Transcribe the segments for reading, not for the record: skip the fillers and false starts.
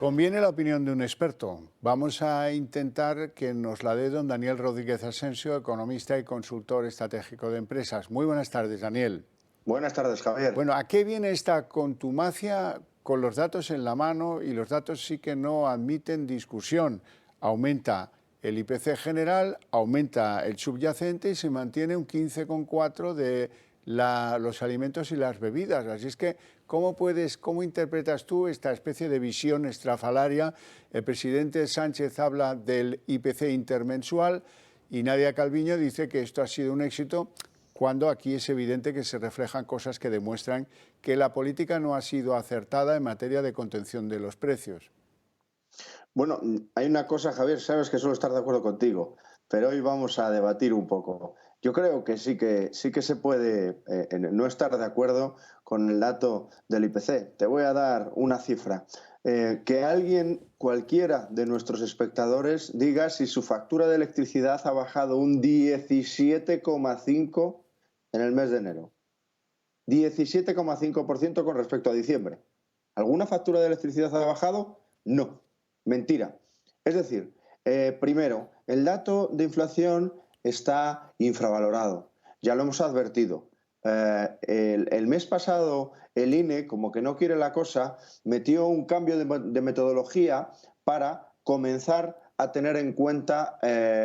Conviene la opinión de un experto. Vamos a intentar que nos la dé don Daniel Rodríguez Asensio, economista y consultor estratégico de empresas. Muy buenas tardes, Daniel. Buenas tardes, Javier. Bueno, ¿a qué viene esta contumacia con los datos en la mano? Y los datos sí que no admiten discusión. Aumenta el IPC general, aumenta el subyacente y se mantiene un 15,4 de los alimentos y las bebidas. Así es que, ¿cómo interpretas tú esta especie de visión estrafalaria? El presidente Sánchez habla del IPC intermensual y Nadia Calviño dice que esto ha sido un éxito, cuando aquí es evidente que se reflejan cosas que demuestran que la política no ha sido acertada en materia de contención de los precios. Bueno, hay una cosa, Javier, sabes que suelo estar de acuerdo contigo, pero hoy vamos a debatir un poco. Yo creo que sí que se puede no estar de acuerdo con el dato del IPC. Te voy a dar una cifra. Que alguien, cualquiera de nuestros espectadores, diga si su factura de electricidad ha bajado un 17,5 en el mes de enero. 17,5% con respecto a diciembre. ¿Alguna factura de electricidad ha bajado? No. Mentira. Es decir, primero, el dato de inflación está infravalorado. Ya lo hemos advertido. El mes pasado el INE, como que no quiere la cosa, metió un cambio de metodología para comenzar a tener en cuenta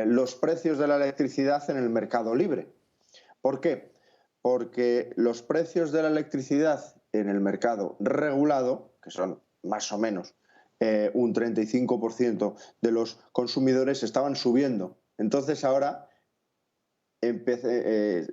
los precios de la electricidad en el mercado libre. ¿Por qué? Porque los precios de la electricidad en el mercado regulado, que son más o menos un 35% de los consumidores, estaban subiendo. Entonces ahora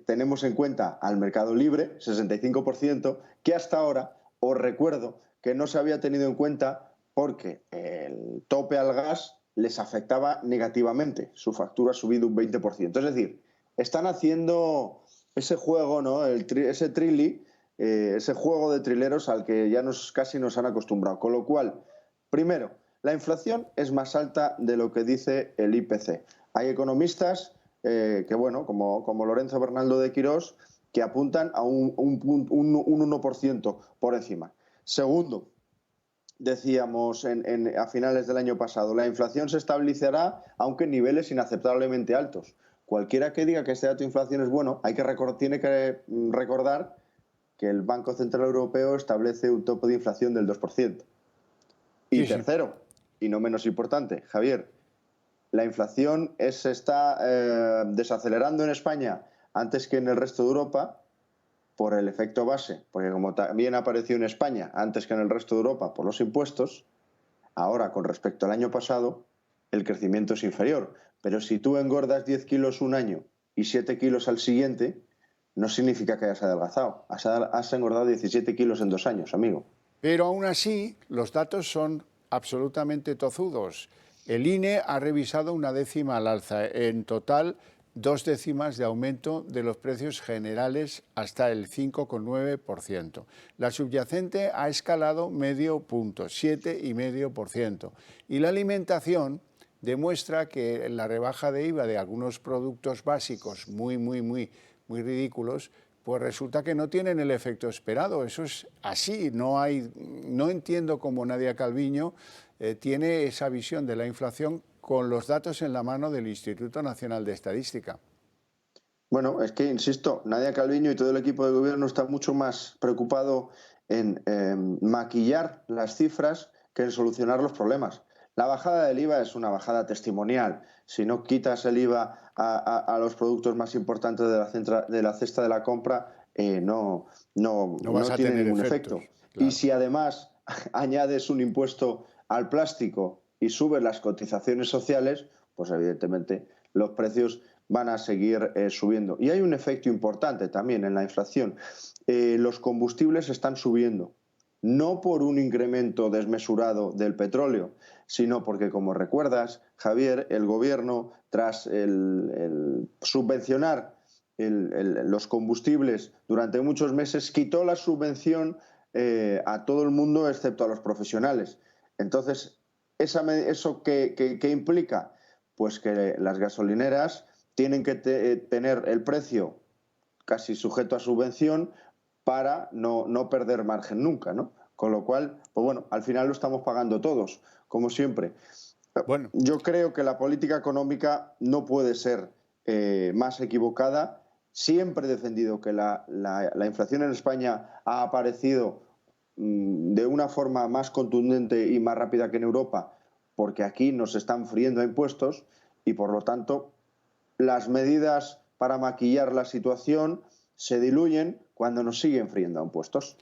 tenemos en cuenta al mercado libre, 65%, que hasta ahora, os recuerdo, que no se había tenido en cuenta porque el tope al gas les afectaba negativamente. Su factura ha subido un 20%. Es decir, están haciendo ese juego, ¿no? Ese trilli, ese juego de trileros al que ya casi nos han acostumbrado. Con lo cual, primero, la inflación es más alta de lo que dice el IPC. Hay economistas que, bueno, como Lorenzo Bernaldo de Quirós, que apuntan a un 1% por encima. Segundo, decíamos a finales del año pasado, la inflación se estabilizará aunque en niveles inaceptablemente altos. Cualquiera que diga que este dato de inflación es bueno, tiene que recordar que el Banco Central Europeo establece un tope de inflación del 2%. Y Sí. tercero, y no menos importante, Javier, la inflación se está desacelerando en España antes que en el resto de Europa por el efecto base, porque como también apareció en España antes que en el resto de Europa por los impuestos, ahora con respecto al año pasado el crecimiento es inferior. Pero si tú engordas 10 kilos un año y 7 kilos al siguiente, no significa que hayas adelgazado. Has engordado 17 kilos en 2 años, amigo. Pero aún así, los datos son absolutamente tozudos. El INE ha revisado una décima al alza. En total, 2 décimas de aumento de los precios generales hasta el 5,9%. La subyacente ha escalado medio punto, 7,5%. Y la alimentación demuestra que la rebaja de IVA de algunos productos básicos muy ridículos, pues resulta que no tienen el efecto esperado. Eso es así. No entiendo cómo Nadia Calviño tiene esa visión de la inflación con los datos en la mano del Instituto Nacional de Estadística. Bueno, es que, insisto, Nadia Calviño y todo el equipo de gobierno está mucho más preocupado en maquillar las cifras que en solucionar los problemas. La bajada del IVA es una bajada testimonial. Si no quitas el IVA a los productos más importantes de la cesta de la compra, no tiene ningún efecto. Claro. Y si además añades un impuesto al plástico y subes las cotizaciones sociales, pues evidentemente los precios van a seguir subiendo. Y hay un efecto importante también en la inflación. Los combustibles están subiendo, no por un incremento desmesurado del petróleo, sino porque, como recuerdas, Javier, el gobierno, tras el subvencionar los combustibles durante muchos meses, quitó la subvención a todo el mundo excepto a los profesionales. Entonces, ¿eso qué implica? Pues que las gasolineras tienen que tener el precio casi sujeto a subvención para no perder margen nunca, ¿no? Con lo cual, pues bueno, al final lo estamos pagando todos, como siempre. Bueno, Yo creo que la política económica no puede ser más equivocada. Siempre he defendido que la inflación en España ha aparecido de una forma más contundente y más rápida que en Europa, porque aquí nos están friendo a impuestos y, por lo tanto, las medidas para maquillar la situación se diluyen cuando nos siguen friendo a impuestos.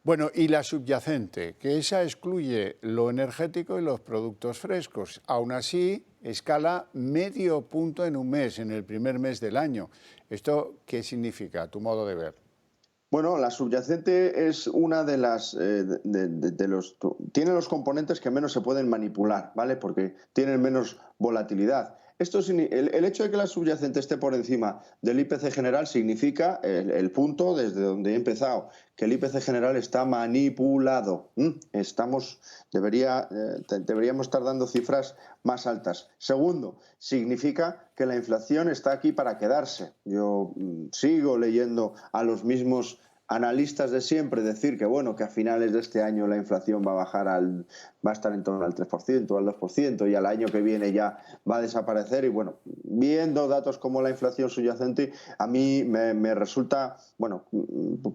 bueno, y la subyacente, que esa excluye lo energético y los productos frescos. Aún así, escala medio punto en un mes, en el primer mes del año. ¿Esto qué significa, a tu modo de ver? Bueno, la subyacente es una de las tiene los componentes que menos se pueden manipular, ¿vale? Porque tienen menos volatilidad. El hecho de que la subyacente esté por encima del IPC general significa el punto desde donde he empezado, que el IPC general está manipulado. Deberíamos estar dando cifras más altas. Segundo, significa que la inflación está aquí para quedarse. Yo sigo leyendo a los mismos analistas de siempre decir que bueno, que a finales de este año la inflación va a estar en torno al 3%, al 2%, y al año que viene ya va a desaparecer. Y bueno, viendo datos como la inflación subyacente, a mí me resulta, bueno,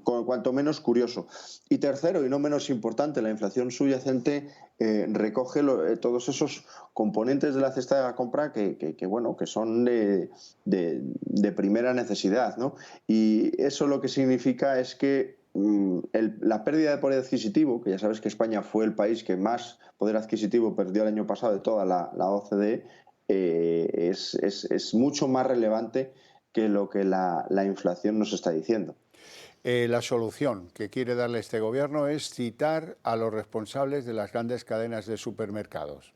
cuanto menos curioso. Y tercero, y no menos importante, la inflación subyacente recoge todos esos componentes de la cesta de la compra que son de primera necesidad, ¿no? Y eso lo que significa es que la pérdida de poder adquisitivo, que ya sabes que España fue el país que más poder adquisitivo perdió el año pasado de toda la OCDE, es mucho más relevante que lo que la inflación nos está diciendo. La solución que quiere darle este gobierno es citar a los responsables de las grandes cadenas de supermercados.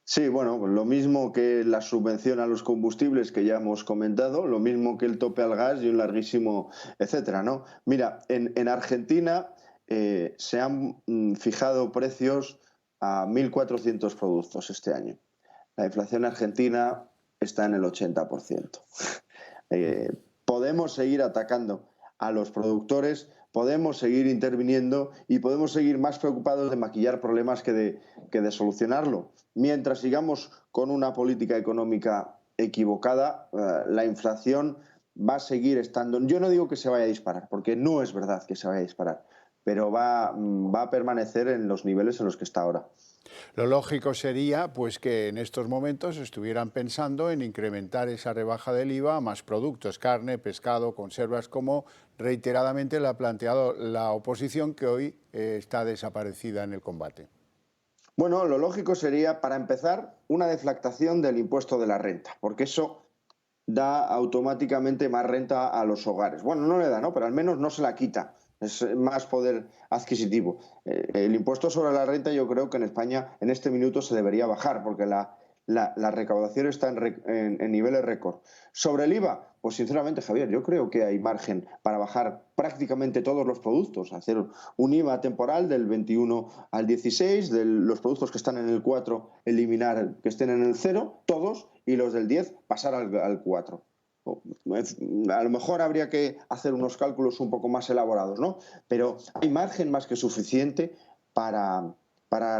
Sí, bueno, lo mismo que la subvención a los combustibles que ya hemos comentado, lo mismo que el tope al gas y un larguísimo etcétera, ¿no? Mira, en Argentina se han fijado precios a 1.400 productos este año. La inflación argentina está en el 80%. Podemos seguir atacando a los productores, podemos seguir interviniendo y podemos seguir más preocupados de maquillar problemas que de solucionarlo. Mientras sigamos con una política económica equivocada, la inflación va a seguir estando. Yo no digo que se vaya a disparar, porque no es verdad que se vaya a disparar, pero va a permanecer en los niveles en los que está ahora. Lo lógico sería pues que en estos momentos estuvieran pensando en incrementar esa rebaja del IVA a más productos, carne, pescado, conservas, como reiteradamente le ha planteado la oposición, que hoy está desaparecida en el combate. Bueno, lo lógico sería, para empezar, una deflactación del impuesto de la renta, porque eso da automáticamente más renta a los hogares. Bueno, no le da, ¿no? Pero al menos no se la quita. Es más poder adquisitivo. El impuesto sobre la renta, yo creo que en España en este minuto se debería bajar, porque la recaudación está en niveles récord. Sobre el IVA, pues sinceramente, Javier, yo creo que hay margen para bajar prácticamente todos los productos, hacer un IVA temporal del 21 al 16, de los productos que están en el 4 eliminar que estén en el 0, todos, y los del 10 pasar al 4. A lo mejor habría que hacer unos cálculos un poco más elaborados, ¿no? Pero hay margen más que suficiente para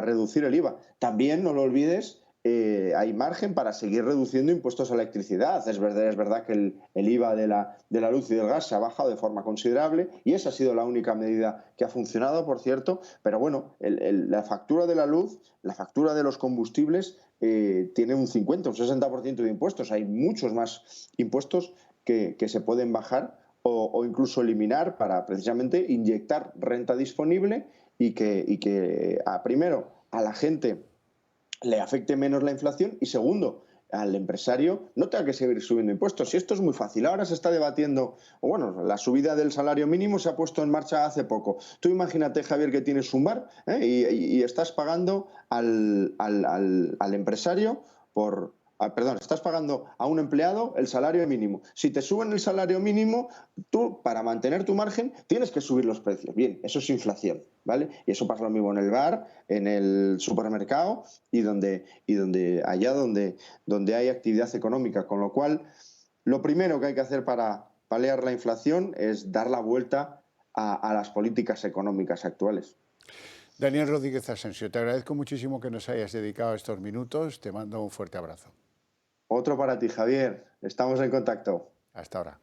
reducir el IVA. También, no lo olvides, hay margen para seguir reduciendo impuestos a la electricidad. Es verdad que el IVA de la luz y del gas se ha bajado de forma considerable y esa ha sido la única medida que ha funcionado, por cierto. Pero bueno, la factura de la luz, la factura de los combustibles tiene un 50, un 60% de impuestos. Hay muchos más impuestos que se pueden bajar o incluso eliminar para precisamente inyectar renta disponible y que primero a la gente le afecte menos la inflación y segundo, al empresario no tenga que seguir subiendo impuestos. Y esto es muy fácil. Ahora se está debatiendo, bueno, la subida del salario mínimo se ha puesto en marcha hace poco. Tú imagínate, Javier, que tienes un bar y estás pagando al empresario estás pagando a un empleado el salario mínimo. Si te suben el salario mínimo, tú, para mantener tu margen, tienes que subir los precios. Bien, eso es inflación, ¿vale? Y eso pasa lo mismo en el bar, en el supermercado y donde hay actividad económica. Con lo cual, lo primero que hay que hacer para paliar la inflación es dar la vuelta a las políticas económicas actuales. Daniel Rodríguez Asensio, te agradezco muchísimo que nos hayas dedicado estos minutos. Te mando un fuerte abrazo. Otro para ti, Javier. Estamos en contacto. Hasta ahora.